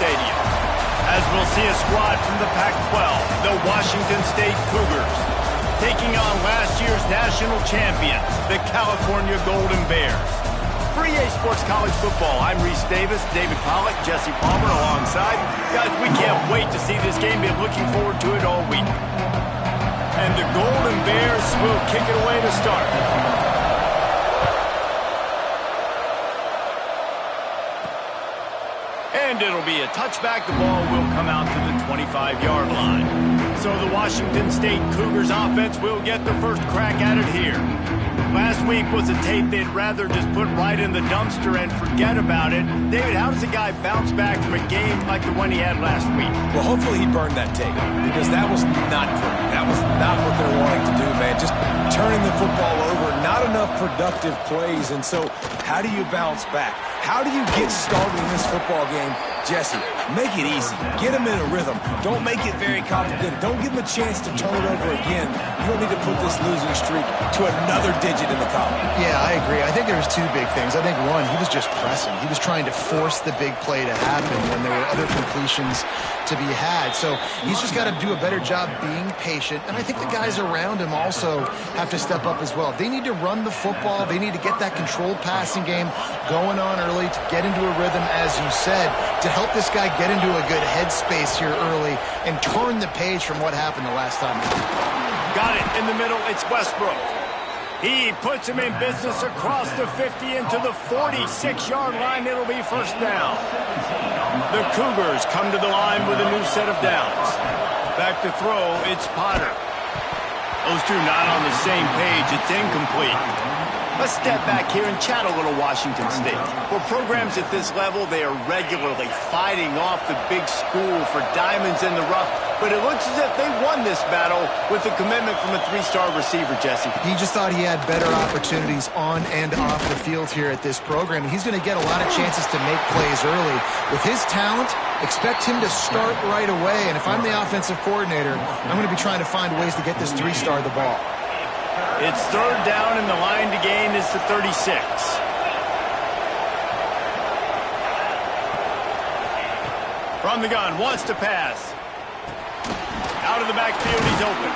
Stadium, as we'll see a squad from the Pac-12, the Washington State Cougars, taking on last year's national champions, the California Golden Bears. For EA Sports College Football, I'm Reese Davis, David Pollack, Jesse Palmer alongside. Guys, we can't wait to see this game. Been looking forward to it all week. And the Golden Bears will kick it away to start. And it'll be a touchback. The ball will come out to the 25-yard line. So the Washington State Cougars offense will get the first crack at it here. Last week was a tape they'd rather just put right in the dumpster and forget about it. David, how does a guy bounce back from a game like the one he had last week? Well, hopefully he burned that tape, because that was not pretty. That was not what they're wanting to do, man. Just turning the football over, not enough productive plays. And so how do you bounce back? How do you get started in this football game? Jesse, make it easy. Get him in a rhythm. Don't make it very complicated. Don't give him a chance to turn it over again. You don't need to put this losing streak to another digit in the column. Yeah, I agree. I think there was two big things. I think, one, he was just pressing. He was trying to force the big play to happen when there were other completions to be had. So he's just got to do a better job being patient. And I think the guys around him also have to step up as well. They need to run the football. They need to get that controlled passing game going on early to get into a rhythm, as you said, to help this guy get into a good headspace here early and turn the page from what happened the last time. Got it in the middle. It's Westbrook. He puts him in business across the 50 into the 46-yard line. It'll be first down. The Cougars come to the line with a new set of downs. Back to throw, it's Potter. Those two not on the same page. It's incomplete. Let's step back here and chat a little Washington State. For programs at this level, they are regularly fighting off the big school for diamonds in the rough, but it looks as if they won this battle with a commitment from a three-star receiver, Jesse. He just thought he had better opportunities on and off the field here at this program. He's going to get a lot of chances to make plays early. With his talent, expect him to start right away, and if I'm the offensive coordinator, I'm going to be trying to find ways to get this three-star the ball. It's third down, and the line to gain is the 36. From the gun, wants to pass. Out of the backfield, he's open.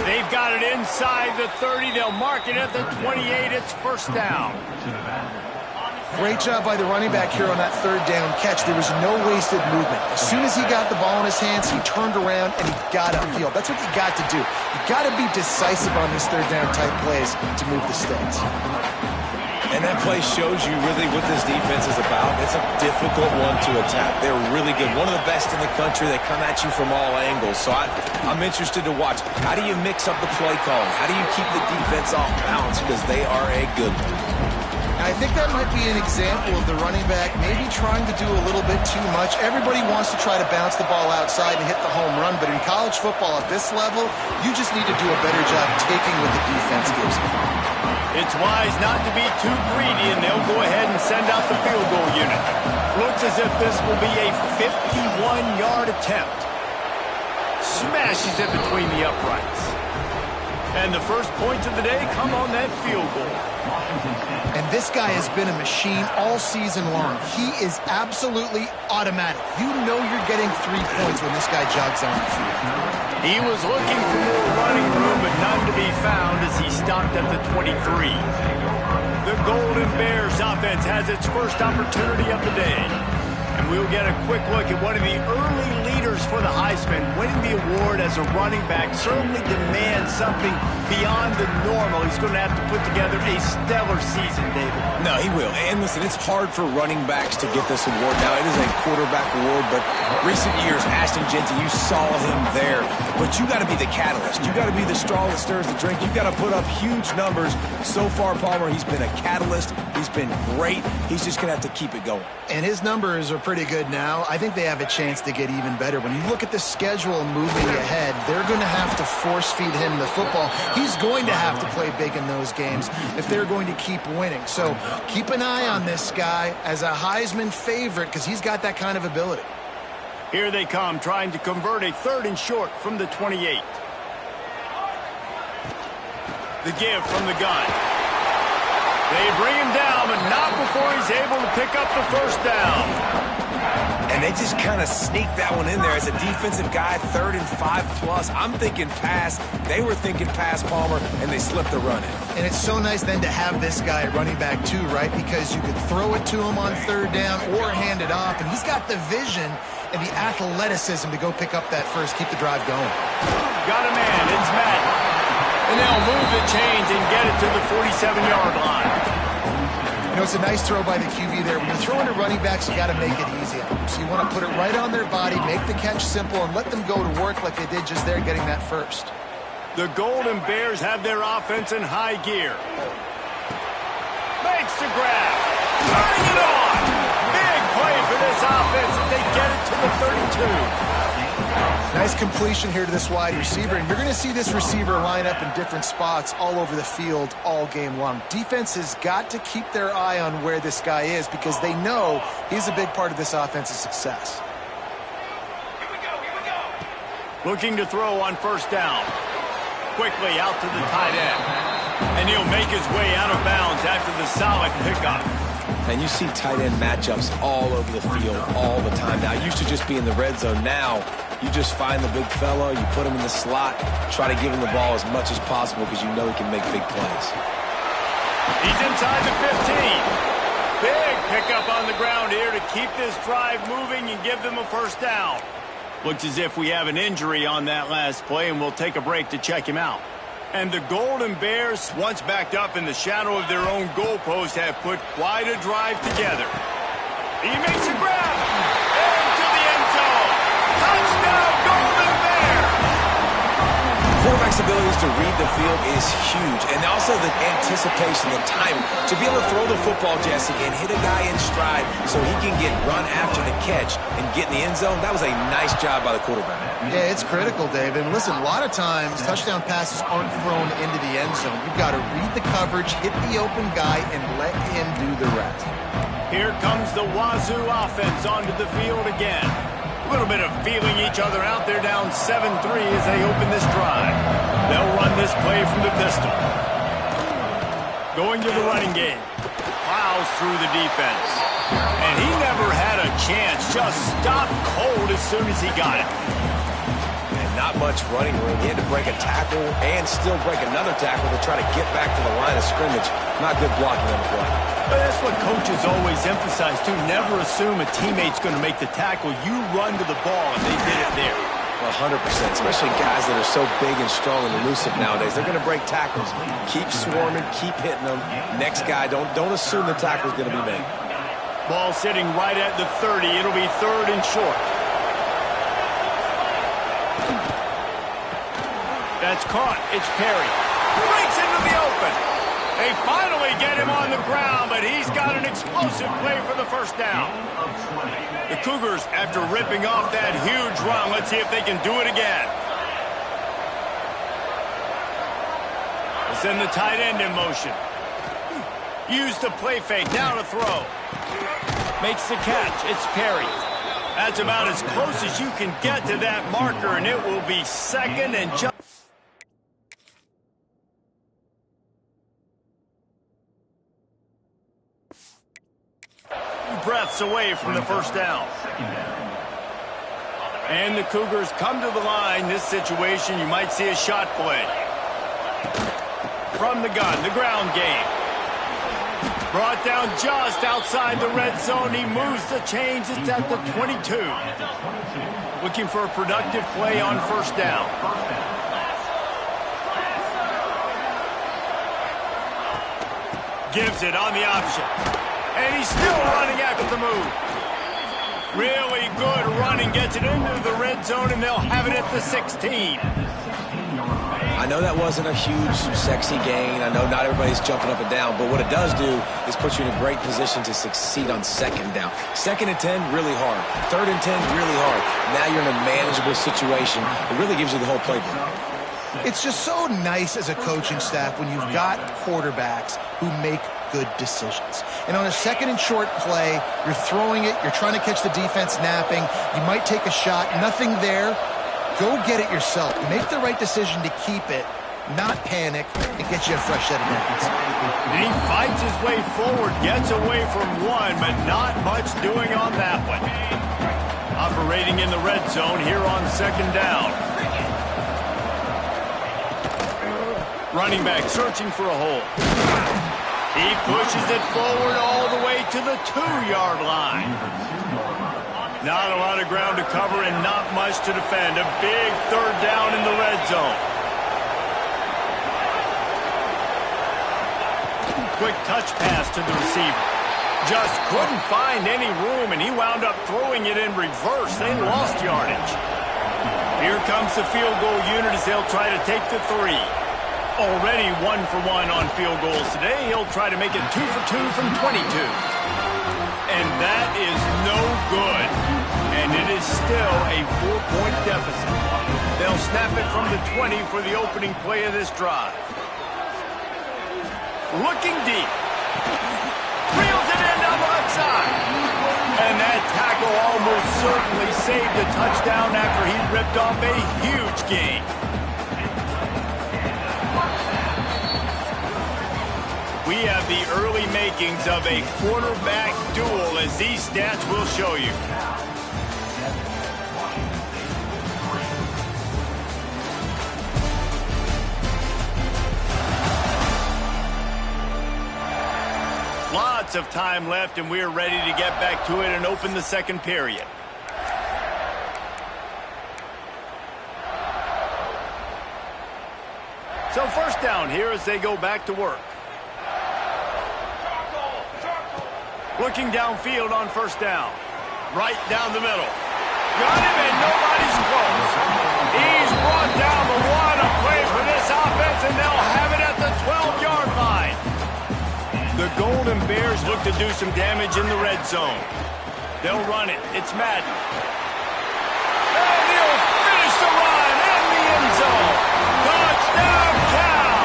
They've got it inside the 30. They'll mark it at the 28. It's first down. Great job by the running back here on that third down catch. There was no wasted movement. As soon as he got the ball in his hands, he turned around and he got upfield. That's what you got to do. You got to be decisive on these third down type plays to move the stakes. And that play shows you really what this defense is about. It's a difficult one to attack. They're really good. One of the best in the country. They come at you from all angles. So I'm interested to watch. How do you mix up the play calling? How do you keep the defense off balance? Because they are a good one. I think that might be an example of the running back maybe trying to do a little bit too much. Everybody wants to try to bounce the ball outside and hit the home run, but in college football at this level, you just need to do a better job taking what the defense gives you. It's wise not to be too greedy, and they'll go ahead and send out the field goal unit. Looks as if this will be a 51-yard attempt. Smashes it between the uprights. And the first points of the day come on that field goal. And this guy has been a machine all season long. He is absolutely automatic. You know you're getting 3 points when this guy jogs on the field. He was looking for more running room, but none to be found as he stopped at the 23. The Golden Bears offense has its first opportunity of the day. And we'll get a quick look at one of the early leaders for the Heisman. Winning the award as a running back certainly demands something beyond the normal. He's going to have to put together a stellar season, David. No, he will. And listen, it's hard for running backs to get this award. Now, it is a quarterback award, but recent years, Ashton Jeanty, you saw him there. But you got to be the catalyst. You got to be the straw that stirs the drink. You got to put up huge numbers. So far, Palmer, he's been a catalyst. He's been great. He's just going to have to keep it going. And his numbers are pretty good now. I think they have a chance to get even better. When you look at the schedule moving ahead, they're going to have to force feed him the football. He's going to have to play big in those games if they're going to keep winning. So keep an eye on this guy as a Heisman favorite because he's got that kind of ability. Here they come, trying to convert a third and short from the 28. The give from the gun. They bring him down, but not before he's able to pick up the first down. And they just kind of sneaked that one in there as a defensive guy, 3rd and 5+. I'm thinking pass. They were thinking pass, Palmer, and they slipped the run in. And it's so nice then to have this guy at running back too, right? Because you could throw it to him on 3rd down or hand it off, and he's got the vision and the athleticism to go pick up that first, keep the drive going. Got a man, it's Matt. And they'll move the chains and get it to the 47-yard line. You know, it's a nice throw by the QB there. When you're throwing to running backs, you got to make it easy. So you want to put it right on their body, make the catch simple, and let them go to work like they did just there getting that first. The Golden Bears have their offense in high gear. Makes the grab. Turning it on. Big play for this offense as they get it to the 32. Nice completion here to this wide receiver, and you're going to see this receiver line up in different spots all over the field all game long. Defense has got to keep their eye on where this guy is because they know he's a big part of this offense's success. Looking to throw on 1st down. Quickly out to the tight end. And he'll make his way out of bounds after the solid pickup. And you see tight end matchups all over the field all the time now. It used to just be in the red zone. Now you just find the big fella, you put him in the slot, try to give him the ball as much as possible because you know he can make big plays. He's inside the 15. Big pickup on the ground here to keep this drive moving and give them a 1st down. Looks as if we have an injury on that last play, and we'll take a break to check him out. And the Golden Bears, once backed up in the shadow of their own goalpost, have put quite a drive together. He makes a grab. Into the end zone. Touchdown, Golden Bears! Quarterback's abilities to read the field is huge, and also the anticipation, the timing. To be able to throw the football, Jesse, and hit a guy in stride so he can get run after the catch and get in the end zone, that was a nice job by the quarterback. Yeah, it's critical, Dave. And listen, a lot of times touchdown passes aren't thrown into the end zone. You've got to read the coverage, hit the open guy, and let him do the rest. Here comes the Wazoo offense onto the field again. A little bit of feeling each other out there, down 7-3 as they open this drive. They'll run this play from the pistol. Going to the running game. Plows through the defense. And he never had a chance. Just stopped cold as soon as he got it. Not much running room. He had to break a tackle and still break another tackle to try to get back to the line of scrimmage. Not good blocking on the play. But that's what coaches always emphasize, too. Never assume a teammate's going to make the tackle. You run to the ball, and they did it there. 100%, especially guys that are so big and strong and elusive nowadays. They're going to break tackles. Keep swarming, keep hitting them. Next guy, don't assume the tackle's going to be made. Ball sitting right at the 30. It'll be 3rd and short. That's caught. It's Perry. Breaks into the open. They finally get him on the ground, but he's got an explosive play for the 1st down. The Cougars, after ripping off that huge run, let's see if they can do it again. They send the tight end in motion. Use the play fake. Now to throw. Makes the catch. It's Perry. That's about as close as you can get to that marker, and it will be 2nd and just. Breaths away from the 1st down. And the Cougars come to the line. This situation, you might see a shot play. From the gun, the ground game. Brought down just outside the red zone. He moves the chains. It's at the 22. Looking for a productive play on 1st down. Gives it on the option. And he's still running after the move. Really good running. Gets it into the red zone, and they'll have it at the 16. I know that wasn't a huge, sexy gain. I know not everybody's jumping up and down, but what it does do is put you in a great position to succeed on 2nd down. 2nd and 10, really hard. 3rd and 10, really hard. Now you're in a manageable situation. It really gives you the whole playbook. It's just so nice as a coaching staff when you've got quarterbacks who make good decisions. And on a 2nd and short play, you're throwing it, you're trying to catch the defense napping, you might take a shot, nothing there. Go get it yourself. Make the right decision to keep it, not panic, and get you a fresh set of downs. And he fights his way forward, gets away from one, but not much doing on that one. operating in the red zone here on second down. Running back searching for a hole. He pushes it forward all the way to the 2-yard line. Not a lot of ground to cover and not much to defend. A big third down in the red zone. Quick touch pass to the receiver. Just couldn't find any room, and he wound up throwing it in reverse. They lost yardage. Here comes the field goal unit as they'll try to take the 3. Already 1 for 1 on field goals today. He'll try to make it 2 for 2 from 22. And that is no good. And it is still a 4-point deficit. They'll snap it from the 20 for the opening play of this drive. Looking deep. Reels it in down the left side. And that tackle almost certainly saved a touchdown after he ripped off a huge gain. We have the early makings of a quarterback duel, as these stats will show you. Lots of time left, and we're ready to get back to it and open the second period. So first down here as they go back to work. Looking downfield on first down. Right down the middle. Got him, and nobody's close. He's brought down the one. A play for this offense, and they'll have it at the 12-yard line. The Golden Bears look to do some damage in the red zone. They'll run it. It's Madden. And he'll finish the run in the end zone. Touchdown, Cal!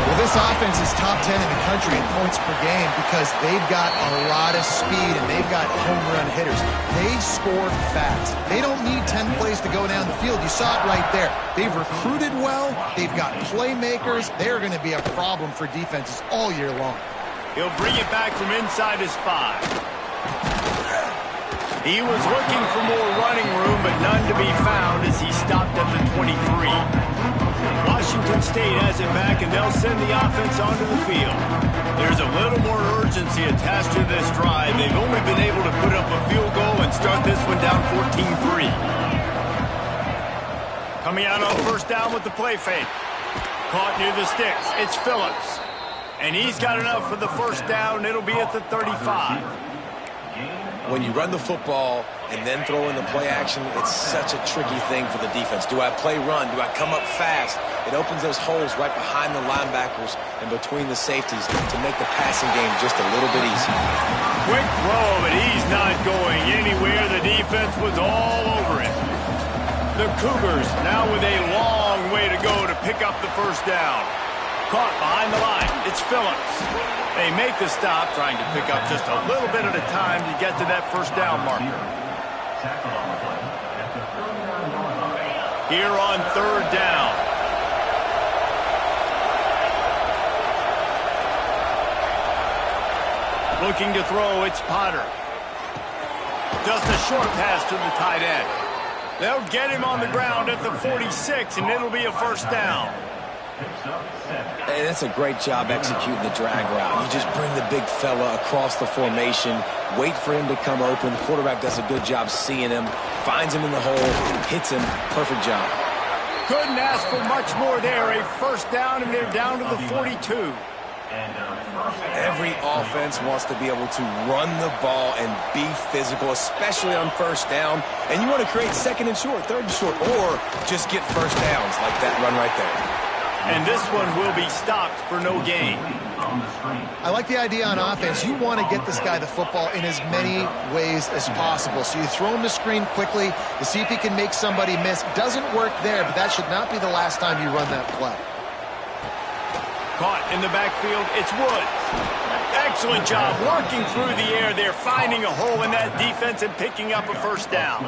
Well, this offense is top 10 in the country in points per game because they've got a lot of speed and they've got home run hitters. They score fast. They don't need 10 plays to go down the field. You saw it right there. They've recruited well. They've got playmakers. They're going to be a problem for defenses all year long. He'll bring it back from inside his 5. He was looking for more running room, but none to be found as he stopped at the 23. Washington State has it back, and they'll send the offense onto the field. There's a little more urgency attached to this drive. They've only been able to put up a field goal and start this one down 14-3. Coming out on first down with the play fake. Caught near the sticks. It's Phillips. And he's got enough for the first down. It'll be at the 35. When you run the football and then throw in the play action, it's such a tricky thing for the defense. Do I play run? Do I come up fast? It opens those holes right behind the linebackers and between the safeties to make the passing game just a little bit easier. Quick throw, but he's not going anywhere. The defense was all over it. The Cougars now with a long way to go to pick up the first down. Caught behind the line. It's Phillips. They make the stop, trying to pick up just a little bit at a time to get to that first down marker. Here on third down. Looking to throw, it's Potter. Just a short pass to the tight end. They'll get him on the ground at the 46, and it'll be a first down. Hey, that's a great job executing the drag route. You just bring the big fella across the formation, wait for him to come open. The quarterback does a good job seeing him, finds him in the hole, hits him. Perfect job. Couldn't ask for much more there. A first down, and they're down to the 42. Every offense wants to be able to run the ball and be physical, especially on first down. And you want to create second and short, third and short, or just get first downs like that run right there. And this one will be stopped for no gain. I like the idea on offense. You want to get this guy the football in as many ways as possible. So you throw him the screen quickly to see if he can make somebody miss. Doesn't work there, but that should not be the last time you run that play. Caught in the backfield, it's Woods. Excellent job working through the air there, finding a hole in that defense and picking up a first down.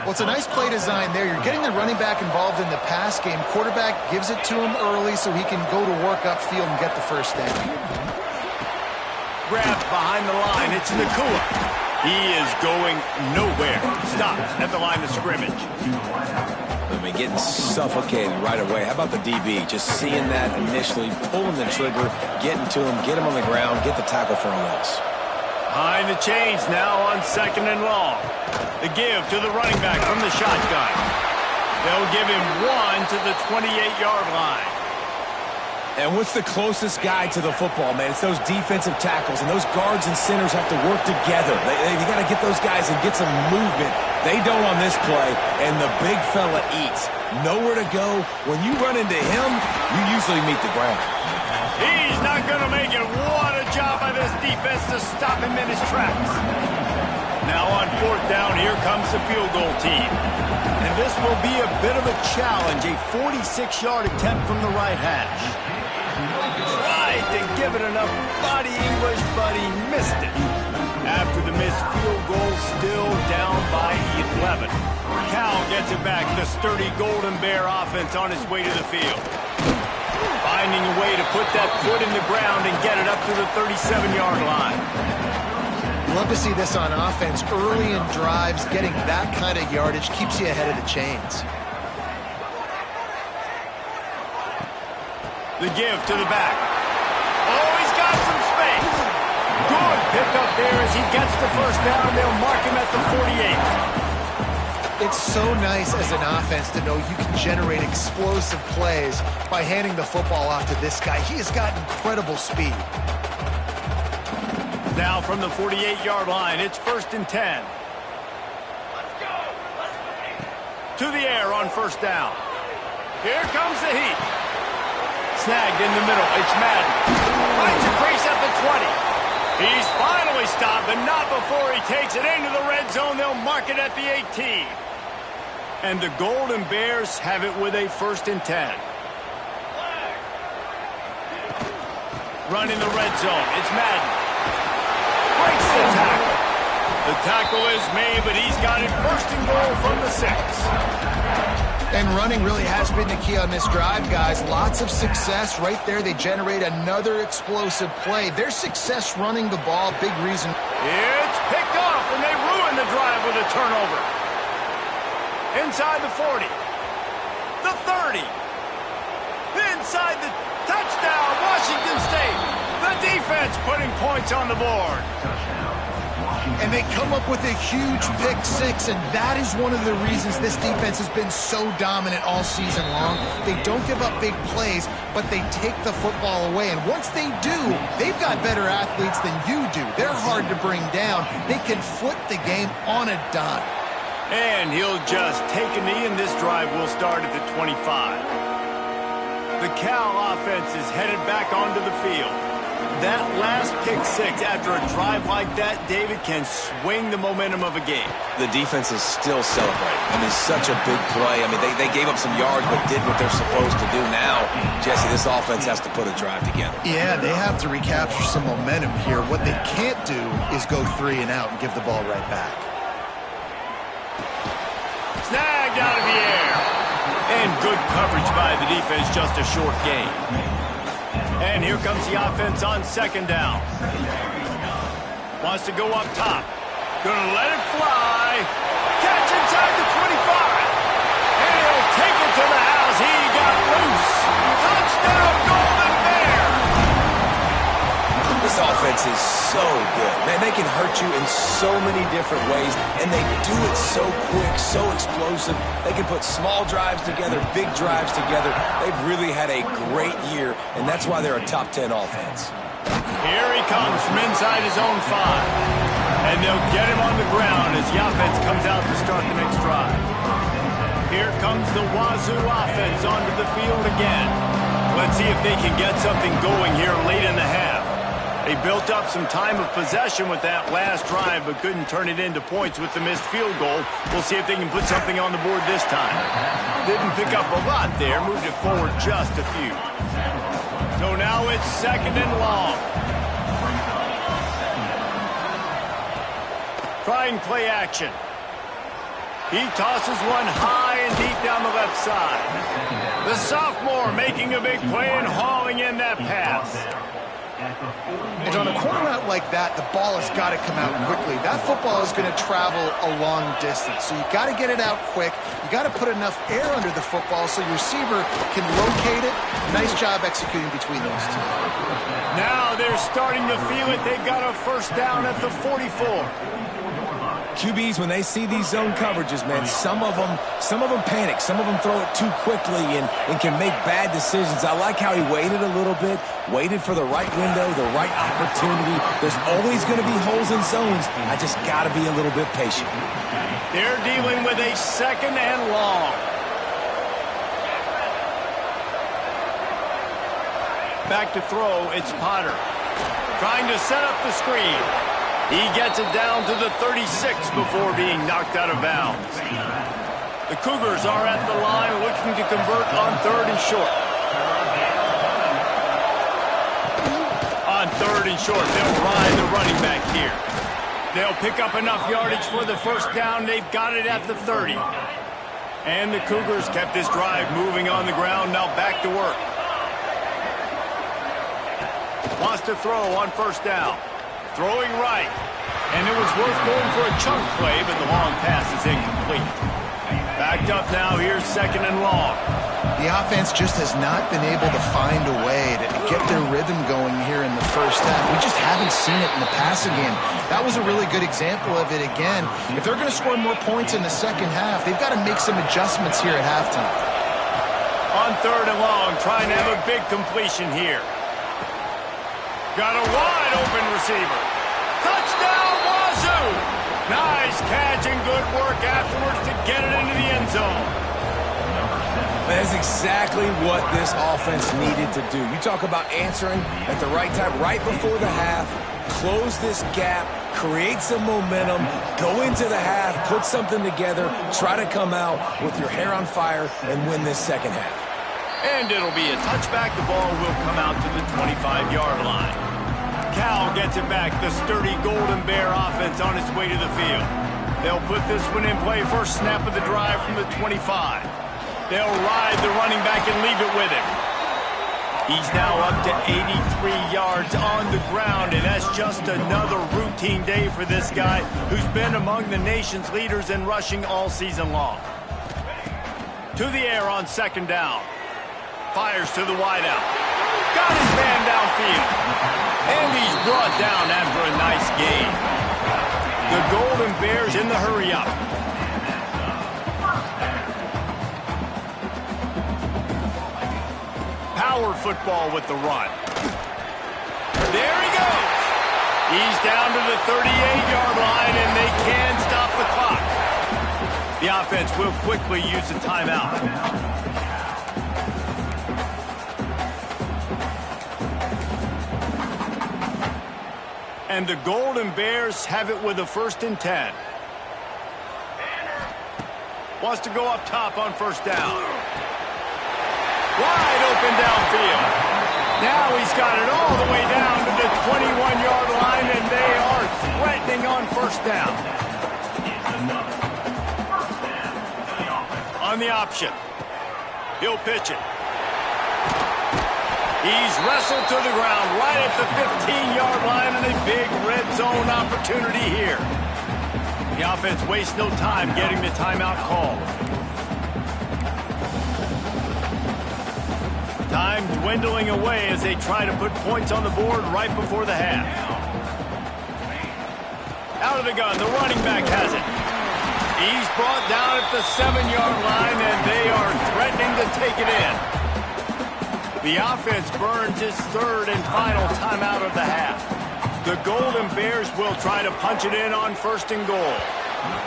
Well, it's a nice play design there. You're getting the running back involved in the pass game. Quarterback gives it to him early so he can go to work upfield and get the first down. Grabbed behind the line. It's Nakua. He is going nowhere. Stops at the line of scrimmage. I mean, getting suffocated right away. How about the DB? Just seeing that initially, pulling the trigger, getting to him, get him on the ground, get the tackle for a loss. Behind the chains now on 2nd and long. The give to the running back from the shotgun. They'll give him 1 to the 28-yard line. And what's the closest guy to the football, man? It's those defensive tackles, and those guards and centers have to work together. You got to get those guys and get some movement. They don't on this play, and the big fella eats. Nowhere to go. When you run into him, you usually meet the ground. He's not going to make it. What a job by this defense to stop him in his tracks. Now on 4th down, here comes the field goal team. And this will be a bit of a challenge, a 46-yard attempt from the right hash. Tried to give it enough body English, but he missed it. After the missed field goal, still down by 11. Cal gets it back. The sturdy Golden Bear offense on its way to the field. Finding a way to put that foot in the ground and get it up to the 37-yard line. Love to see this on offense. Early in drives, getting that kind of yardage keeps you ahead of the chains. The give to the back. Oh, he's got some space. Good pickup there as he gets the first down. They'll mark him at the 48. It's so nice as an offense to know you can generate explosive plays by handing the football off to this guy. He has got incredible speed. Now from the 48-yard line, it's 1st and 10. To the air on 1st down. Here comes the heat. Snagged in the middle. It's Madden. Finds a crease at the 20. He's finally stopped, but not before he takes it into the red zone. They'll mark it at the 18. And the Golden Bears have it with a 1st and 10. Run in the red zone. It's Madden. Breaks the tackle. The tackle is made, but he's got it 1st and goal from the 6. And running really has been the key on this drive, guys. Lots of success right there. They generate another explosive play. Their success running the ball, big reason. It's picked off, and they ruin the drive with a turnover. Inside the 40. The 30. Inside the touchdown, Washington State. The defense putting points on the board. And they come up with a huge pick 6, and that is one of the reasons this defense has been so dominant all season long. They don't give up big plays, but they take the football away. And once they do, they've got better athletes than you do. They're hard to bring down. They can flip the game on a dime. And he'll just take a knee, and this drive will start at the 25. The Cal offense is headed back onto the field. That last pick 6 after a drive like that, David, can swing the momentum of a game. The defense is still celebrating. I mean, such a big play. I mean, they gave up some yards but did what they're supposed to do. Now, Jesse, this offense has to put a drive together. Yeah, they have to recapture some momentum here. What they can't do is go 3 and out and give the ball right back. Snagged out of the air. And good coverage by the defense, just a short gain. And here comes the offense on 2nd down. Wants to go up top. Gonna let it fly. Catch inside the 25. And he'll take it to the house. He got loose. Touchdown, Golden Bear. This offense is so good. Man, they can hurt you in so many different ways, and they do it so quick, so explosive. They can put small drives together, big drives together. They've really had a great year, and that's why they're a top 10 offense. Here he comes from inside his own 5. And they'll get him on the ground as the offense comes out to start the next drive. Here comes the Wazoo offense onto the field again. Let's see if they can get something going here late in the half. They built up some time of possession with that last drive, but couldn't turn it into points with the missed field goal. We'll see if they can put something on the board this time. Didn't pick up a lot there, moved it forward just a few. So now it's 2nd and long. Trying play action. He tosses one high and deep down the left side. The sophomore making a big play and hauling in that pass. And on a corner route like that, the ball has got to come out quickly. That football is going to travel a long distance, so you got to get it out quick. You got to put enough air under the football so your receiver can locate it. Nice job executing between those two. Now they're starting to feel it. They've got a first down at the 44. QBs, when they see these zone coverages, man, some of them panic. Some of them throw it too quickly and can make bad decisions. I like how he waited a little bit, waited for the right window, the right opportunity. There's always going to be holes in zones. I just got to be a little bit patient. They're dealing with a second and long. Back to throw, it's Potter. Trying to set up the screen. He gets it down to the 36 before being knocked out of bounds. The Cougars are at the line looking to convert on third and short. On third and short, they'll ride the running back here. They'll pick up enough yardage for the first down. They've got it at the 30. And the Cougars kept this drive moving on the ground. Now back to work. Wants to throw on first down. Throwing right. And it was worth going for a chunk play, but the long pass is incomplete. Backed up now, here's second and long. The offense just has not been able to find a way to get their rhythm going here in the first half. We just haven't seen it in the passing game. That was a really good example of it again. If they're going to score more points in the second half, they've got to make some adjustments here at halftime. On third and long, trying to have a big completion here. Got a wide open receiver. Touchdown, Wazoo! Nice catch and good work afterwards to get it into the end zone. That's exactly what this offense needed to do. You talk about answering at the right time, right before the half, close this gap, create some momentum, go into the half, put something together, try to come out with your hair on fire and win this second half. And it'll be a touchback. The ball will come out to the 25-yard line. Cal gets it back. The sturdy Golden Bear offense on its way to the field. They'll put this one in play. First snap of the drive from the 25. They'll ride the running back and leave it with him. He's now up to 83 yards on the ground, and that's just another routine day for this guy who's been among the nation's leaders in rushing all season long. To the air on second down. Fires to the wideout. Got his man downfield. And he's brought down after a nice gain. The Golden Bears in the hurry-up. Power football with the run. There he goes. He's down to the 38-yard line, and they can stop the clock. The offense will quickly use a timeout. And the Golden Bears have it with a 1st and 10. Wants to go up top on first down. Wide open downfield. Now he's got it all the way down to the 21-yard line, and they are threatening on first down. On the option. He'll pitch it. He's wrestled to the ground right at the 15-yard line, and a big red zone opportunity here. The offense wastes no time getting the timeout call. Time dwindling away as they try to put points on the board right before the half. Out of the gun, the running back has it. He's brought down at the 7-yard line, and they are threatening to take it in. The offense burns its 3rd and final timeout of the half. The Golden Bears will try to punch it in on 1st and goal.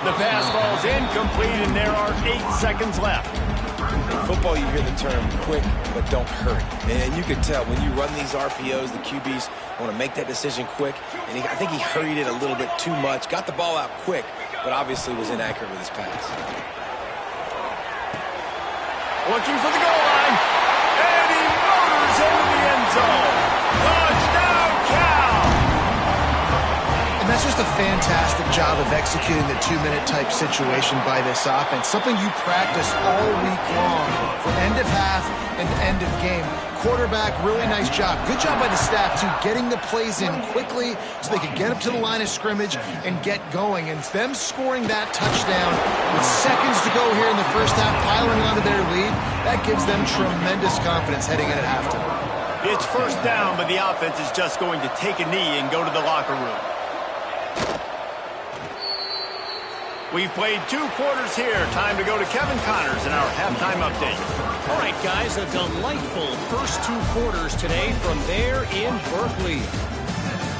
The pass falls incomplete, and there are 8 seconds left. In football, you hear the term quick, but don't hurry. And you can tell when you run these RPOs, the QBs want to make that decision quick. And I think he hurried it a little bit too much. Got the ball out quick, but obviously was inaccurate with his pass. Looking for the goal line. And he motors into the end zone. Touchdown, Cal! And that's just a fantastic job of executing the 2-minute type situation by this offense. Something you practice all week long from end of half and end of game. Quarterback, really nice job. Good job by the staff, too, getting the plays in quickly so they could get up to the line of scrimmage and get going. And them scoring that touchdown with seconds to go here in the first half, piling onto their lead, that gives them tremendous confidence heading in at halftime. It's first down, but the offense is just going to take a knee and go to the locker room. We've played 2 quarters here. Time to go to Kevin Connors in our halftime update. All right, guys, a delightful first 2 quarters today from there in Berkeley.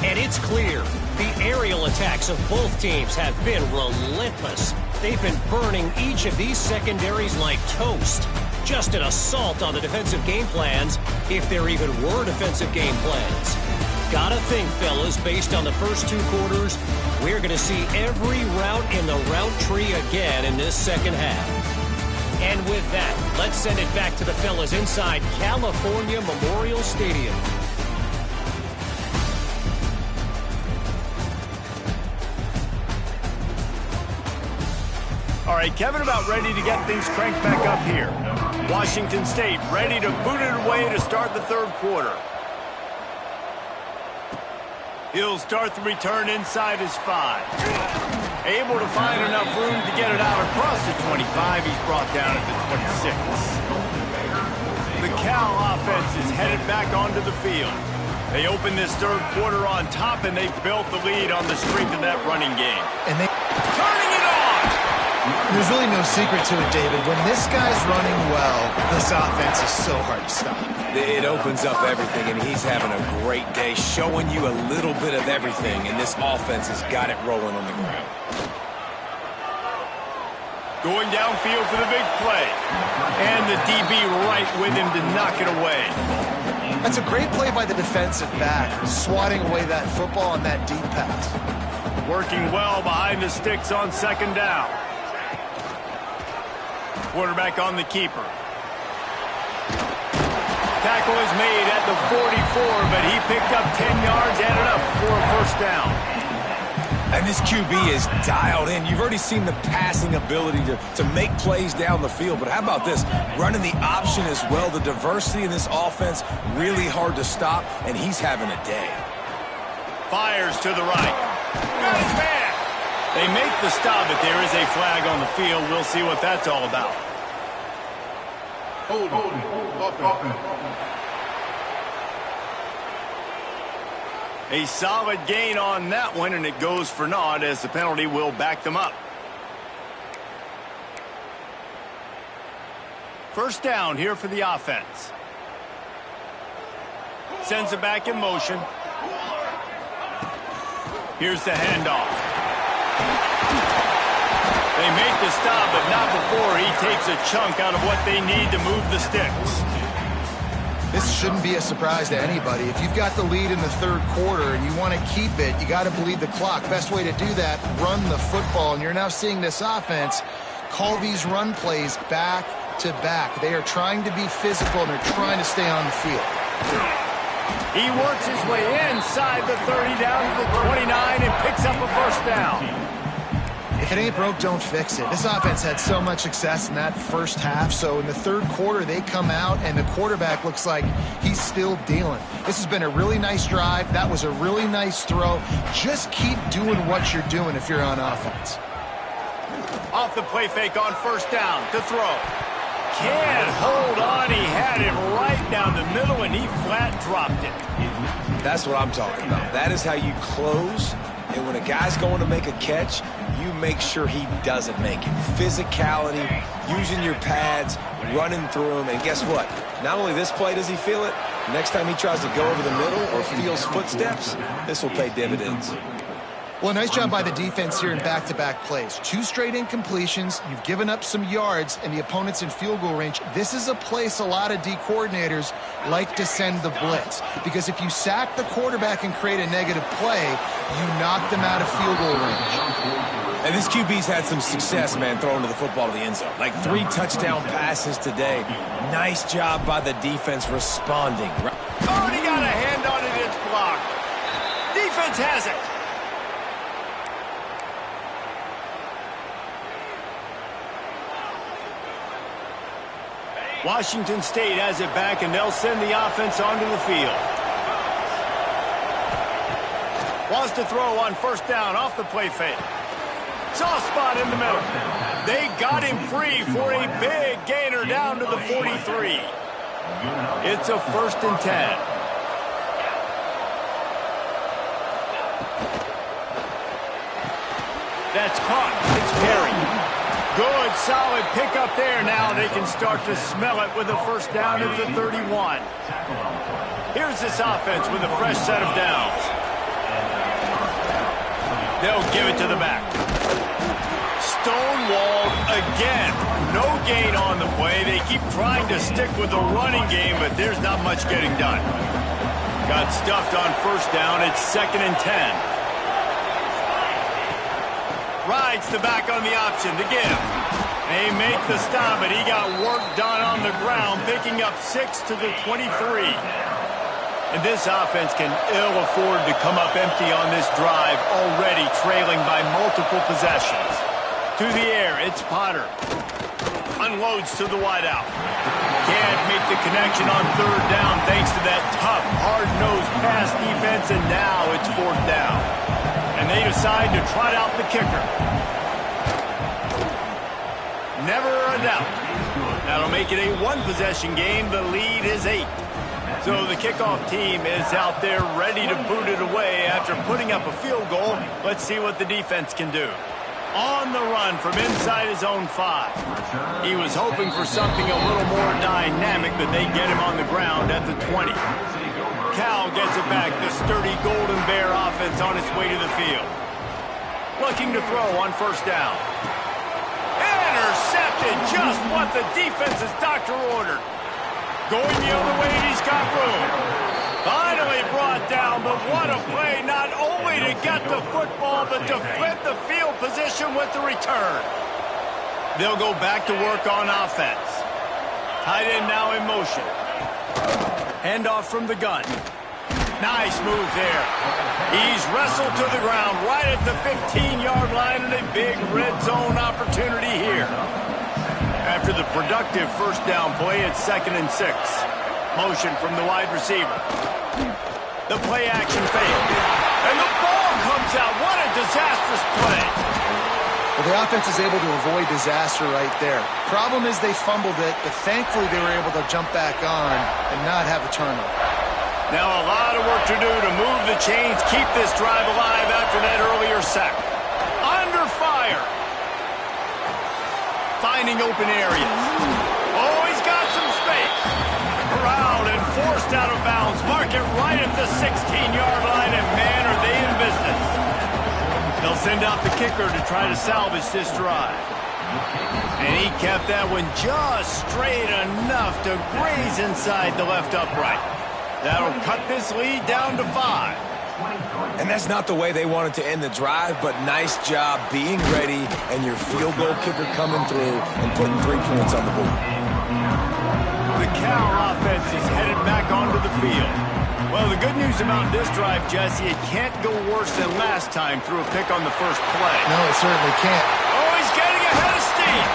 And it's clear the aerial attacks of both teams have been relentless. They've been burning each of these secondaries like toast. Just an assault on the defensive game plans, if there even were defensive game plans. Gotta think, fellas, based on the first 2 quarters, we're going to see every route in the route tree again in this second half. And with that, let's send it back to the fellas inside California Memorial Stadium. All right, Kevin about ready to get things cranked back up here. Washington State ready to boot it away to start the third quarter. He'll start the return inside his 5. Able to find enough room to get it out across the 25. He's brought down at the 26. The Cal offense is headed back onto the field. They open this third quarter on top, and they built the lead on the strength of that running game. And they turning it on! There's really no secret to it, David. When this guy's running well, this offense is so hard to stop. It opens up everything, and he's having a great day, showing you a little bit of everything, and this offense has got it rolling on the ground. Going downfield for the big play. And the DB right with him to knock it away. That's a great play by the defensive back, swatting away that football on that deep pass. Working well behind the sticks on second down. Quarterback on the keeper. Tackle is made at the 44, but he picked up 10 yards, added up for a first down. And this QB is dialed in. You've already seen the passing ability to make plays down the field, but how about this? Running the option as well. The diversity in this offense, really hard to stop, and he's having a day. Fires to the right. Got his man. They make the stop, but there is a flag on the field. We'll see what that's all about. Hold on. A solid gain on that one, and it goes for naught as the penalty will back them up. First down here for the offense. Sends it back in motion. Here's the handoff. They make the stop, but not before he takes a chunk out of what they need to move the sticks. This shouldn't be a surprise to anybody. If you've got the lead in the third quarter and you want to keep it, you got to bleed the clock. Best way to do that, run the football. And you're now seeing this offense call these run plays back to back. They are trying to be physical, and they're trying to stay on the field. He works his way inside the 30 down to the 29 and picks up a first down. If it ain't broke, don't fix it. This offense had so much success in that first half, so in the third quarter, they come out, and the quarterback looks like he's still dealing. This has been a really nice drive. That was a really nice throw. Just keep doing what you're doing if you're on offense. Off the play fake on first down to throw. Can't hold on. He had it right down the middle, and he flat dropped it. That's what I'm talking about. That is how you close. And when a guy's going to make a catch, you make sure he doesn't make it. Physicality, using your pads, running through them. And guess what? Not only this play does he feel it, next time he tries to go over the middle or feels footsteps, this will pay dividends. Well, nice job by the defense here in back-to-back plays. 2 straight incompletions. You've given up some yards, and the opponent's in field goal range. This is a place a lot of D coordinators like to send the blitz, because if you sack the quarterback and create a negative play, you knock them out of field goal range. And this QB's had some success, man, throwing to the football to the end zone. Like 3 touchdown passes today. Nice job by the defense responding. Already got a hand on it. It's blocked. Defense has it. Washington State has it back, and they'll send the offense onto the field. Wants to throw on first down off the play fake. Soft spot in the middle. They got him free for a big gainer down to the 43. It's a 1st and 10. That's caught. It's Perry. Good, solid pickup there. Now they can start to smell it with a first down at the 31. Here's this offense with a fresh set of downs. They'll give it to the back. Stonewalled again. No gain on the play. They keep trying to stick with the running game, but there's not much getting done. Got stuffed on first down. It's 2nd and 10. Rides the back on the option to give. They make the stop, but he got work done on the ground, picking up 6 to the 23. And this offense can ill afford to come up empty on this drive, already trailing by multiple possessions. To the air, it's Potter. Unloads to the wideout. Can't make the connection on 3rd down thanks to that tough, hard-nosed pass defense, and now it's 4th down. And they decide to trot out the kicker. Never a doubt. That'll make it a 1-possession game. The lead is 8. So the kickoff team is out there ready to boot it away after putting up a field goal. Let's see what the defense can do. On the run from inside his own 5. He was hoping for something a little more dynamic, but they get him on the ground at the 20. Cal gets it back. The sturdy Golden Bear offense on its way to the field. Looking to throw on first down. Intercepted, just what the defense's doctor ordered. Going the other way, he's got room. Finally brought down, but what a play, not only to get the football, but to flip the field position with the return. They'll go back to work on offense. Tight end now in motion. Handoff from the gun. Nice move there. He's wrestled to the ground right at the 15-yard line, and a big red zone opportunity here. After the productive first down play, it's 2nd and 6. Motion from the wide receiver. The play action failed. And the ball comes out. What a disastrous play. Well, the offense is able to avoid disaster right there. Problem is they fumbled it, but thankfully they were able to jump back on and not have a turnover. Now a lot of work to do to move the chains, keep this drive alive after that earlier sack. Under fire. Finding open areas. Oh, he's got some space. Corralled and forced out of bounds. Mark it right at the 16-yard line, and man, are they in business. They'll send out the kicker to try to salvage this drive. And he kept that one just straight enough to graze inside the left upright. That'll cut this lead down to 5. And that's not the way they wanted to end the drive, but nice job being ready and your field goal kicker coming through and putting 3 points on the board. The Cal offense is headed back onto the field. Well, the good news about this drive, Jesse, it can't go worse than last time through a pick on the first play. No, it certainly can't. Oh, he's getting ahead of steam.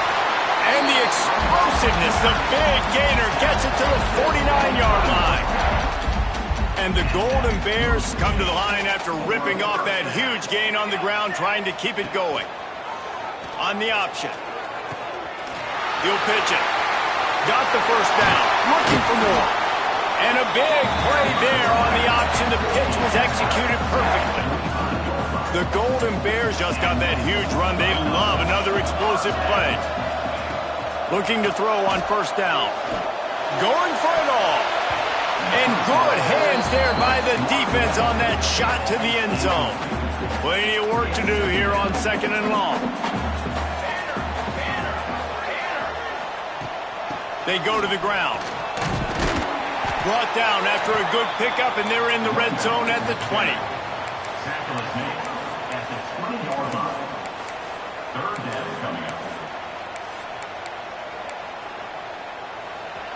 And the explosiveness, the big gainer gets it to the 49-yard line. And the Golden Bears come to the line after ripping off that huge gain on the ground, trying to keep it going. On the option. He'll pitch it. Got the first down. Looking for more. And a big play there on the option. The pitch was executed perfectly. The Golden Bears just got that huge run. They love another explosive play. Looking to throw on first down. Going for it all. And good hands there by the defense on that shot to the end zone. Plenty of work to do here on 2nd and long. They go to the ground. Brought down after a good pickup, and they're in the red zone at the 20.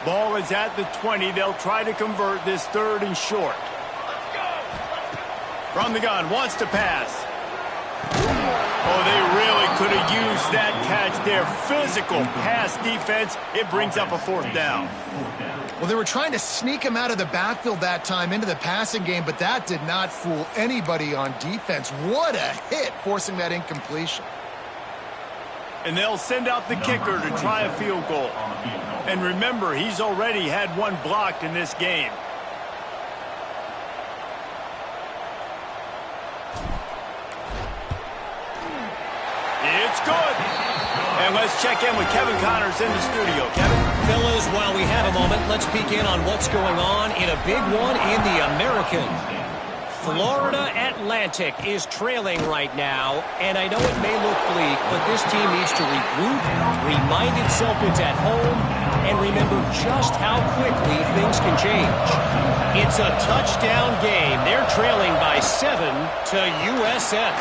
Ball is at the 20. They'll try to convert this 3rd and short. From the gun, wants to pass. Oh, they really could have used that catch there. Physical pass defense. It brings up a 4th down. Well, they were trying to sneak him out of the backfield that time into the passing game, but that did not fool anybody on defense. What a hit, forcing that incompletion. And they'll send out the kicker to try a field goal. And remember, he's already had one blocked in this game. It's good. And let's check in with Kevin Connors in the studio. Kevin? Fellas, while we have a moment, let's peek in on what's going on in a big one in the American. Florida Atlantic is trailing right now, and I know it may look bleak, but this team needs to regroup, remind itself it's at home, and remember just how quickly things can change. It's a touchdown game. They're trailing by 7 to USF.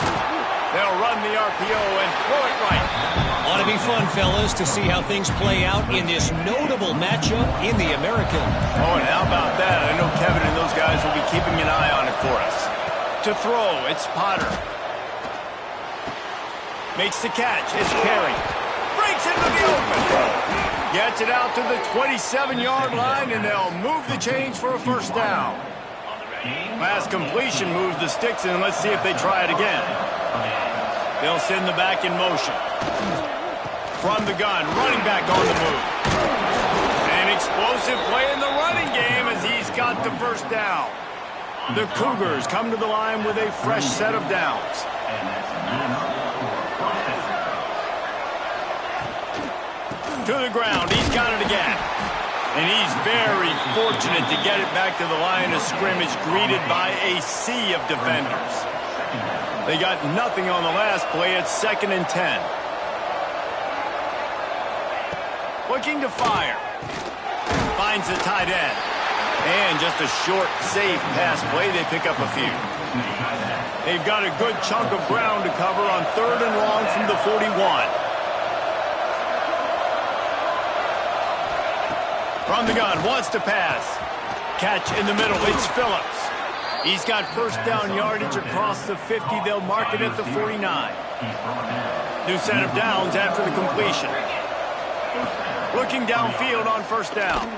They'll run the RPO and throw it right. Ought to be fun, fellas, to see how things play out in this notable matchup in the American. Oh, and how about that? I know Kevin and those guys will be keeping an eye on it for us. To throw, it's Potter. Makes the catch, it's Perry. Breaks into the open. Gets it out to the 27-yard line, and they'll move the chains for a 1st down. Last completion moves the sticks in. Let's see if they try it again. They'll send the back in motion. From the gun, running back on the move. An explosive play in the running game as he's got the 1st down. The Cougars come to the line with a fresh set of downs. To the ground, he's got it again. And he's very fortunate to get it back to the line of scrimmage, greeted by a sea of defenders. They got nothing on the last play. It's 2nd and 10. Looking to fire. Finds the tight end. And just a short, safe pass play. They pick up a few. They've got a good chunk of ground to cover on 3rd and long from the 41. From the gun, wants to pass. Catch in the middle, it's Phillips. He's got 1st down yardage across the 50. They'll mark it at the 49. New set of downs after the completion. Looking downfield on 1st down.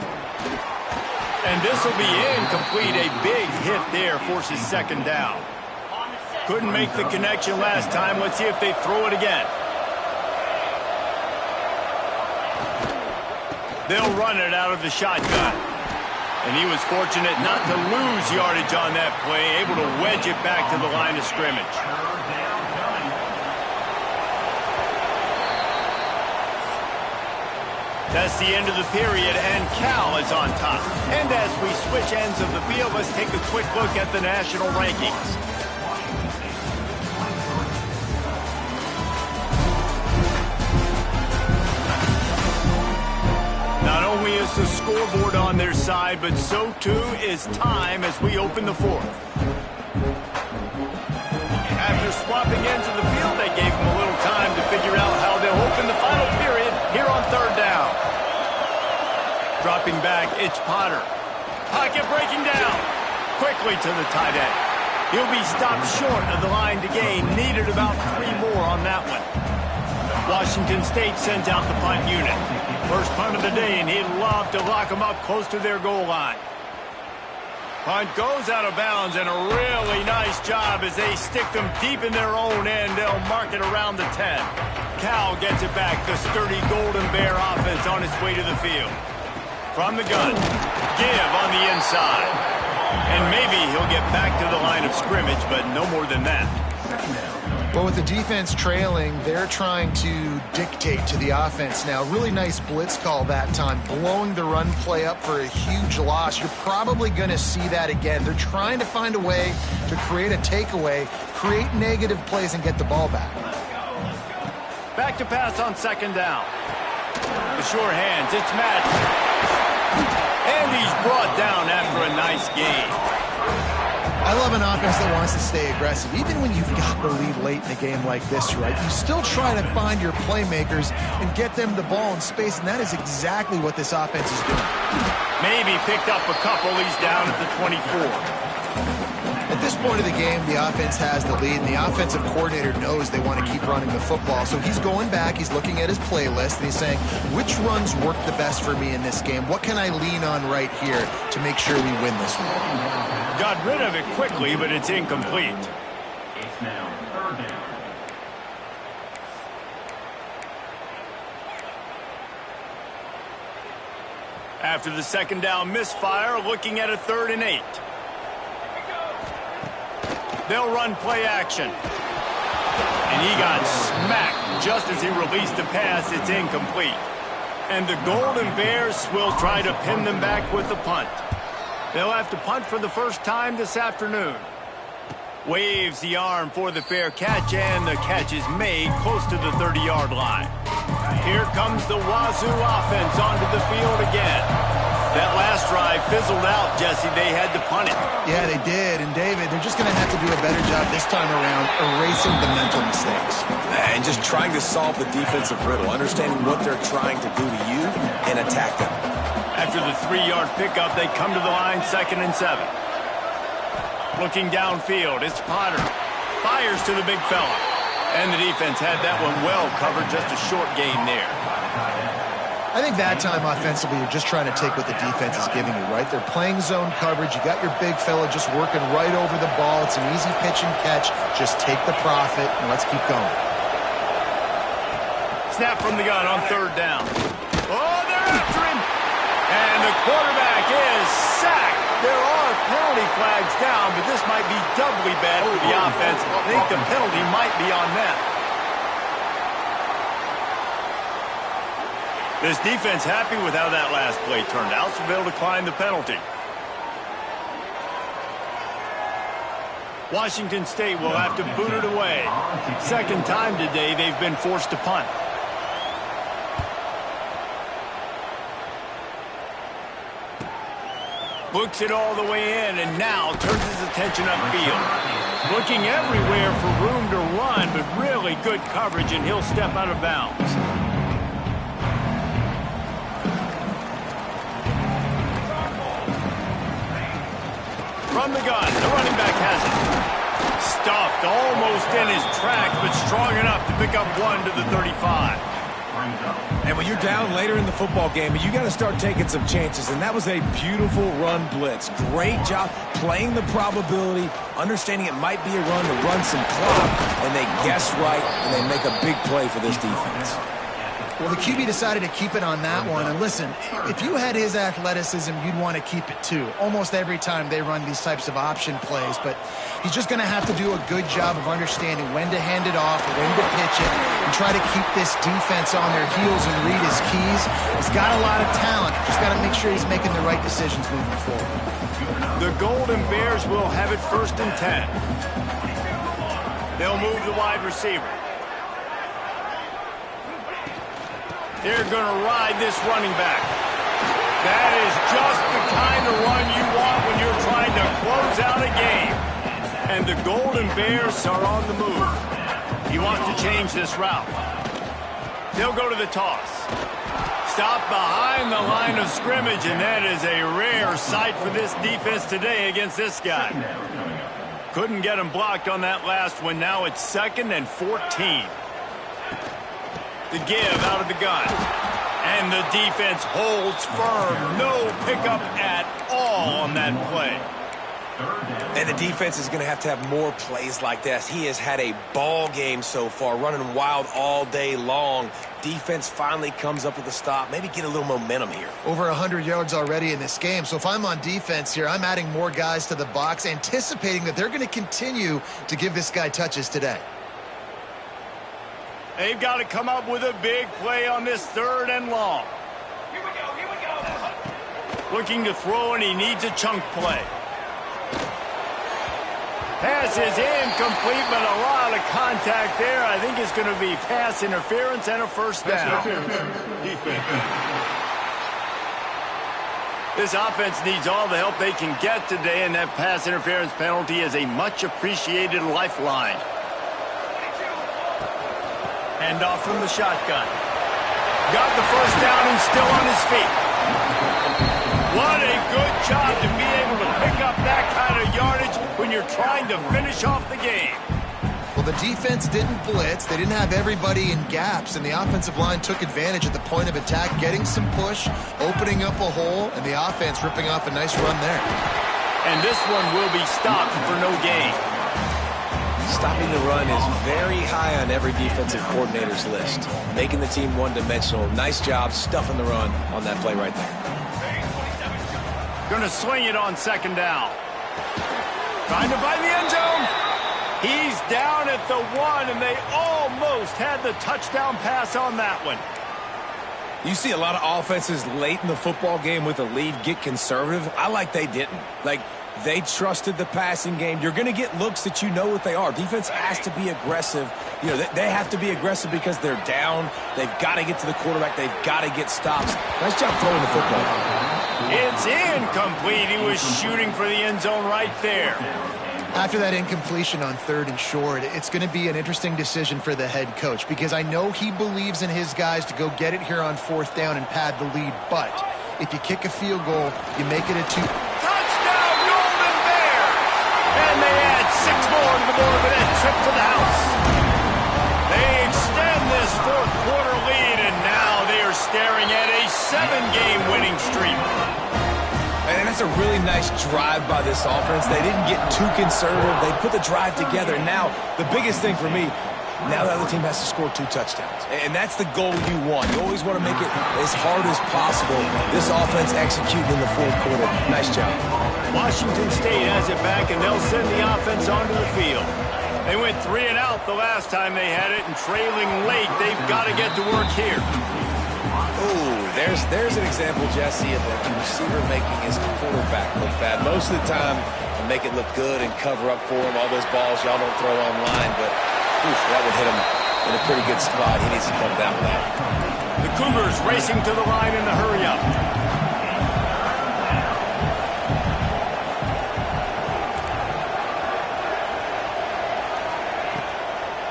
And this will be incomplete. A big hit there forces 2nd down. Couldn't make the connection last time. Let's see if they throw it again. They'll run it out of the shotgun. And he was fortunate not to lose yardage on that play, able to wedge it back to the line of scrimmage. That's the end of the period, and Cal is on top. And as we switch ends of the field, let's take a quick look at the national rankings. Not only is the scoreboard on their side, but so too is time as we open the 4th. After swapping ends of the field, they gave them a little time to figure out how they'll open the final period here on 3rd down. Dropping back, it's Potter. Pocket breaking down. Quickly to the tight end. He'll be stopped short of the line to gain. Needed about 3 more on that one. Washington State sends out the punt unit. First punt of the day, and he'd love to lock them up close to their goal line. Punt goes out of bounds, and a really nice job as they stick them deep in their own end. They'll mark it around the 10. Cal gets it back. The sturdy Golden Bear offense on its way to the field. From the gun, give on the inside. And maybe he'll get back to the line of scrimmage, but no more than that. Well, with the defense trailing, they're trying to dictate to the offense now. Really nice blitz call that time, blowing the run play up for a huge loss. You're probably going to see that again. They're trying to find a way to create a takeaway, create negative plays, and get the ball back. Back to pass on 2nd down. The sure hands, it's Madden. And he's brought down after a nice game. I love an offense that wants to stay aggressive. Even when you've got the lead late in a game like this, right, you still try to find your playmakers and get them the ball in space, and that is exactly what this offense is doing. Maybe picked up a couple. He's down at the 24. At this this point of the game, the offense has the lead, and the offensive coordinator knows they want to keep running the football. So he's going back, he's looking at his playlist, and he's saying, which runs work the best for me in this game? What can I lean on right here to make sure we win this one? Got rid of it quickly, but it's incomplete. It's now third down. After the second down misfire, looking at a 3rd and 8. They'll run play action. And he got smacked just as he released the pass. It's incomplete. And the Golden Bears will try to pin them back with the punt. They'll have to punt for the first time this afternoon. Waves the arm for the fair catch, and the catch is made close to the 30-yard line. Here comes the Wazoo offense onto the field again. That last drive fizzled out, Jesse. They had to punt it. Yeah, they did. And, David, they're just going to have to do a better job this time around erasing the mental mistakes. And just trying to solve the defensive riddle, understanding what they're trying to do to you and attack them. After the 3-yard pickup, they come to the line, 2nd and 7. Looking downfield, it's Potter. Fires to the big fella. And the defense had that one well covered, just a short gain there. I think that time offensively, you're just trying to take what the defense is giving you, right? They're playing zone coverage. You got your big fella just working right over the ball. It's an easy pitch and catch. Just take the profit, and let's keep going. Snap from the gun on 3rd down. Oh, they're after him. And the quarterback is sacked. There are penalty flags down, but this might be doubly bad for the offense. I think the penalty might be on them. This defense happy with how that last play turned out, so they'll decline the penalty. Washington State will have to boot it away. Second time today they've been forced to punt. Looks it all the way in, and now turns his attention upfield. Looking everywhere for room to run, but really good coverage, and he'll step out of bounds. From the gun, the running back has it. Stuffed almost in his tracks, but strong enough to pick up 1 to the 35. And when you're down later in the football game, you got to start taking some chances. And that was a beautiful run blitz. Great job playing the probability, understanding it might be a run to run some clock, and they guess right, and they make a big play for this defense. Well, the QB decided to keep it on that one. And listen, if you had his athleticism, you'd want to keep it too. Almost every time they run these types of option plays. But he's just going to have to do a good job of understanding when to hand it off, when to pitch it, and try to keep this defense on their heels and read his keys. He's got a lot of talent. Just got to make sure he's making the right decisions moving forward. The Golden Bears will have it 1st and 10. They'll move the wide receiver. They're going to ride this running back. That is just the kind of run you want when you're trying to close out a game. And the Golden Bears are on the move. He wants to change this route. They'll go to the toss. Stop behind the line of scrimmage, and that is a rare sight for this defense today against this guy. Couldn't get him blocked on that last one. Now it's 2nd and 14. The give out of the gun. And the defense holds firm. No pickup at all on that play. And the defense is going to have more plays like this. He has had a ball game so far, running wild all day long. Defense finally comes up with a stop. Maybe get a little momentum here. Over 100 yards already in this game. So if I'm on defense here, I'm adding more guys to the box, anticipating that they're going to continue to give this guy touches today. They've got to come up with a big play on this 3rd and long. Here we go. Looking to throw, and he needs a chunk play. Pass is incomplete, but a lot of contact there. I think it's going to be pass interference and a 1st down. This offense needs all the help they can get today, and that pass interference penalty is a much-appreciated lifeline. Hand off from the shotgun. Got the 1st down and still on his feet. What a good job to be able to pick up that kind of yardage when you're trying to finish off the game. Well, the defense didn't blitz. They didn't have everybody in gaps, and the offensive line took advantage at the point of attack, getting some push, opening up a hole, and the offense ripping off a nice run there. And this one will be stopped for no gain. Stopping the run is very high on every defensive coordinator's list. Making the team one-dimensional. Nice job stuffing the run on that play right there. Going to swing it on second down. Trying to find the end zone. He's down at the 1, and they almost had the touchdown pass on that one. You see a lot of offenses late in the football game with a lead get conservative. I like they didn't. Like, they trusted the passing game. You're going to get looks that you know what they are. Defense has to be aggressive. You know, they have to be aggressive because they're down. They've got to get to the quarterback. They've got to get stops. Nice job throwing the football. It's incomplete. He was shooting for the end zone right there. After that incompletion on 3rd and short, it's going to be an interesting decision for the head coach because I know he believes in his guys to go get it here on 4th down and pad the lead. But if you kick a field goal, you make it a 2. Touchdown, Golden Bears! And they add 6 more to the board with that trip to the house. They extend this 4th quarter lead, and now they are staring at a 7-game winning streak. And that's a really nice drive by this offense. They didn't get too conservative. They put the drive together. Now, the biggest thing for me, now the other team has to score 2 touchdowns. And that's the goal you want. You always want to make it as hard as possible. This offense executing in the 4th quarter. Nice job. Washington State has it back, and they'll send the offense onto the field. They went 3 and out the last time they had it, and trailing late, they've got to get to work here. Ooh, there's an example, Jesse, of a receiver making his quarterback look bad. Most of the time, you make it look good and cover up for him. All those balls y'all don't throw online, but oof, that would hit him in a pretty good spot. He needs to come down with that. The Cougars racing to the line in the hurry-up.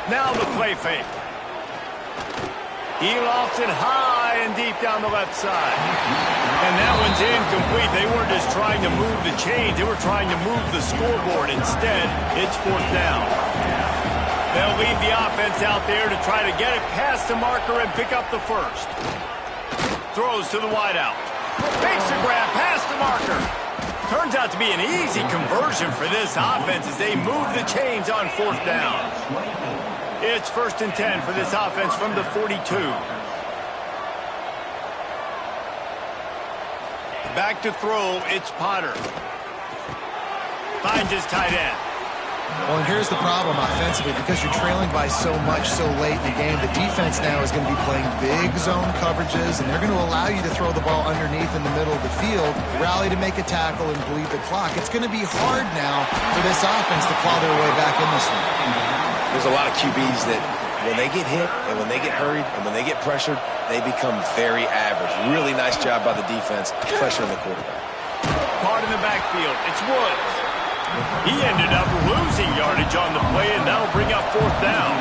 Now the play fake. He lofts it high and deep down the left side. And that one's incomplete. They weren't just trying to move the chains. They were trying to move the scoreboard. Instead, it's 4th down. They'll leave the offense out there to try to get it past the marker and pick up the first. Throws to the wideout. Makes the grab past the marker. Turns out to be an easy conversion for this offense as they move the chains on 4th down. It's 1st and 10 for this offense from the 42. Back to throw, it's Potter. Finds his tight end. Well, and here's the problem offensively. Because you're trailing by so much so late in the game, the defense now is going to be playing big zone coverages, and they're going to allow you to throw the ball underneath in the middle of the field, rally to make a tackle, and bleed the clock. It's going to be hard now for this offense to claw their way back in this one. There's a lot of QBs that when they get hit and when they get hurried and when they get pressured, they become very average. Really nice job by the defense, pressuring the quarterback. Caught in the backfield, it's Woods. He ended up losing yardage on the play, and that'll bring up 4th down.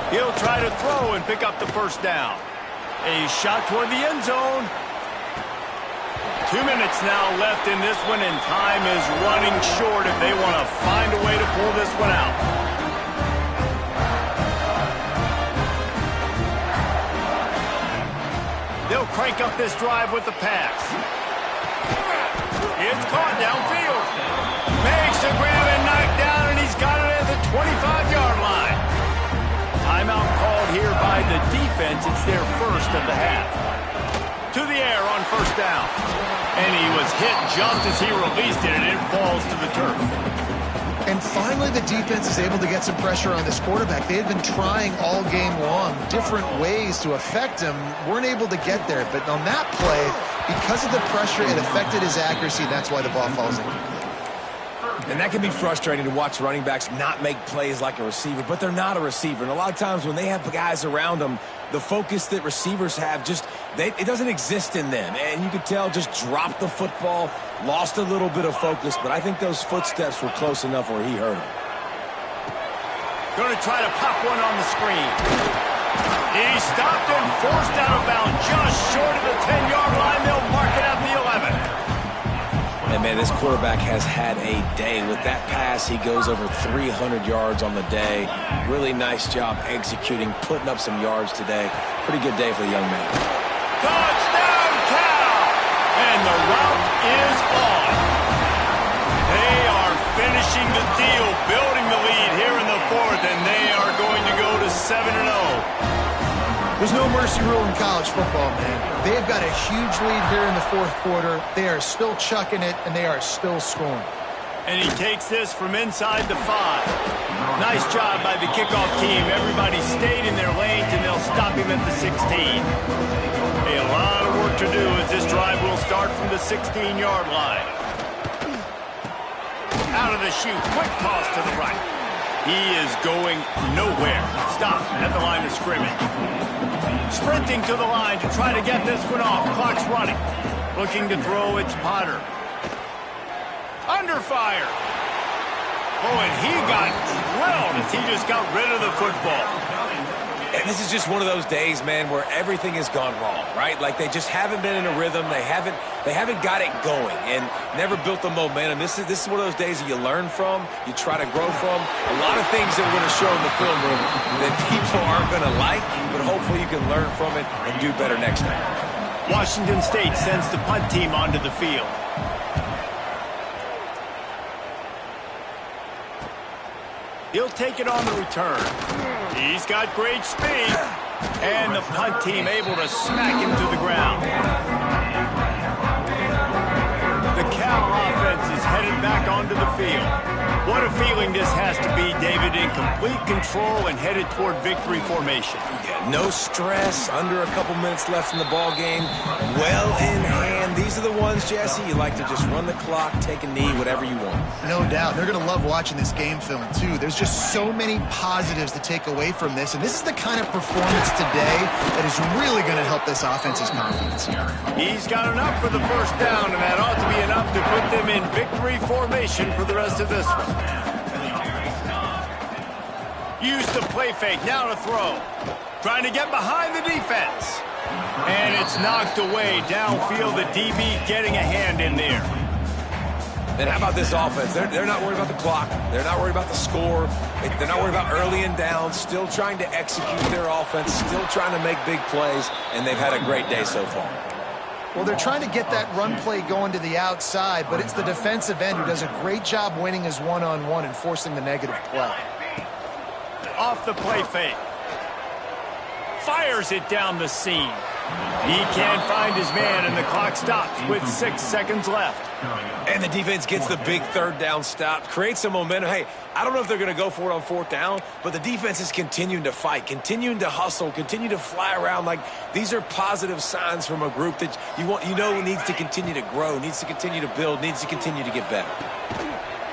He'll try to throw and pick up the first down. A shot toward the end zone. 2 minutes now left in this one, and time is running short if they want to find a way to pull this one out. They'll crank up this drive with the pass. It's caught downfield. Makes the grab and knocked down, and he's got it at the 25-yard line. Timeout called here by the defense. It's their first of the half. To the air on 1st down. And he was hit just as he released it, and it falls to the turf. And finally, the defense is able to get some pressure on this quarterback. They had been trying all game long different ways to affect him. Weren't able to get there. But on that play, because of the pressure, it affected his accuracy. That's why the ball falls in. And that can be frustrating to watch running backs not make plays like a receiver, but they're not a receiver. And a lot of times when they have guys around them, the focus that receivers have it doesn't exist in them. And you could tell just dropped the football, lost a little bit of focus, but I think those footsteps were close enough where he heard him. Going to try to pop one on the screen. He stopped and forced out of bounds just short of the 10-yard line. They'll mark it at the 11. And, man, this quarterback has had a day. With that pass, he goes over 300 yards on the day. Really nice job executing, putting up some yards today. Pretty good day for the young man. Touchdown, Cal! And the route is on. They are finishing the deal, building the lead here in the fourth, and they are going to go to 7-0. There's no mercy rule in college football, man. They've got a huge lead here in the fourth quarter. They are still chucking it, and they are still scoring. And he takes this from inside the 5. Nice job by the kickoff team. Everybody stayed in their lanes, and they'll stop him at the 16. A lot of work to do as this drive will start from the 16-yard line. Out of the chute, quick toss to the right. He is going nowhere. Stop at the line of scrimmage. Sprinting to the line to try to get this one off. Clock's running. Looking to throw, it's Potter. Under fire. Oh, and he got drilled as he just got rid of the football. And this is just one of those days, man, where everything has gone wrong, right? Like they just haven't been in a rhythm. They haven't got it going and never built the momentum. This is one of those days that you learn from, you try to grow from. A lot of things that we're going to show in the film room that people aren't going to like, but hopefully you can learn from it and do better next time. Washington State sends the punt team onto the field. He'll take it on the return. He's got great speed. And the punt team able to smack him to the ground. The Cal offense is headed back onto the field. What a feeling this has to be, David, in complete control and headed toward victory formation. Yeah, no stress, under a couple minutes left in the ball game. Well in hand. These are the ones, Jesse, you like to just run the clock, take a knee, whatever you want. No doubt. They're going to love watching this game film, too. There's just so many positives to take away from this, and this is the kind of performance today that is really going to help this offense's confidence. He's got enough for the first down, and that ought to be enough to put them in victory formation for the rest of this one. Use the play fake, now to throw. Trying to get behind the defense. And it's knocked away downfield. The DB getting a hand in there. And how about this offense? They're not worried about the clock. They're not worried about the score. They're not worried about early and down. Still trying to execute their offense. Still trying to make big plays. And they've had a great day so far. Well, they're trying to get that run play going to the outside, but it's the defensive end who does a great job winning his one-on-one and forcing the negative play. Off the play fake. Fires it down the seam. He can't find his man, and the clock stops with 6 seconds left. And the defense gets the big third down stop, creates some momentum. Hey, I don't know if they're going to go for it on fourth down, but the defense is continuing to fight, continuing to hustle, continue to fly around. Like, these are positive signs from a group that you know needs to continue to grow, needs to continue to build, needs to continue to get better.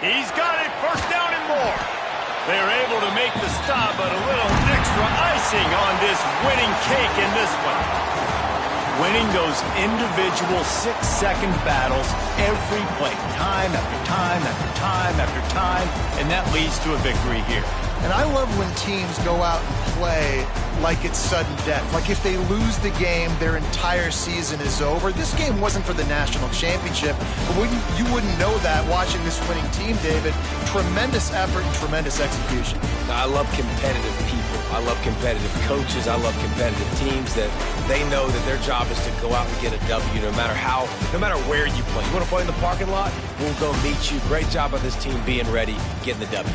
He's got it, first down and more. They're able to make the stop, but a little extra icing on this winning cake in this one. Winning those individual 6-second battles every play, time after time after time after time, and that leads to a victory here. And I love when teams go out and play like it's sudden death. Like if they lose the game, their entire season is over. This game wasn't for the national championship, but you wouldn't know that watching this winning team, David. Tremendous effort and tremendous execution. I love competitive people. I love competitive coaches. I love competitive teams that they know that their job is to go out and get a W no matter where you play. You want to play in the parking lot? We'll go meet you. Great job by this team being ready, getting the W.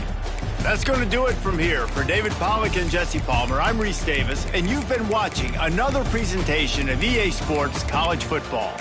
That's going to do it from here. For David Pollack and Jesse Palmer, I'm Reese Davis, and you've been watching another presentation of EA Sports College Football.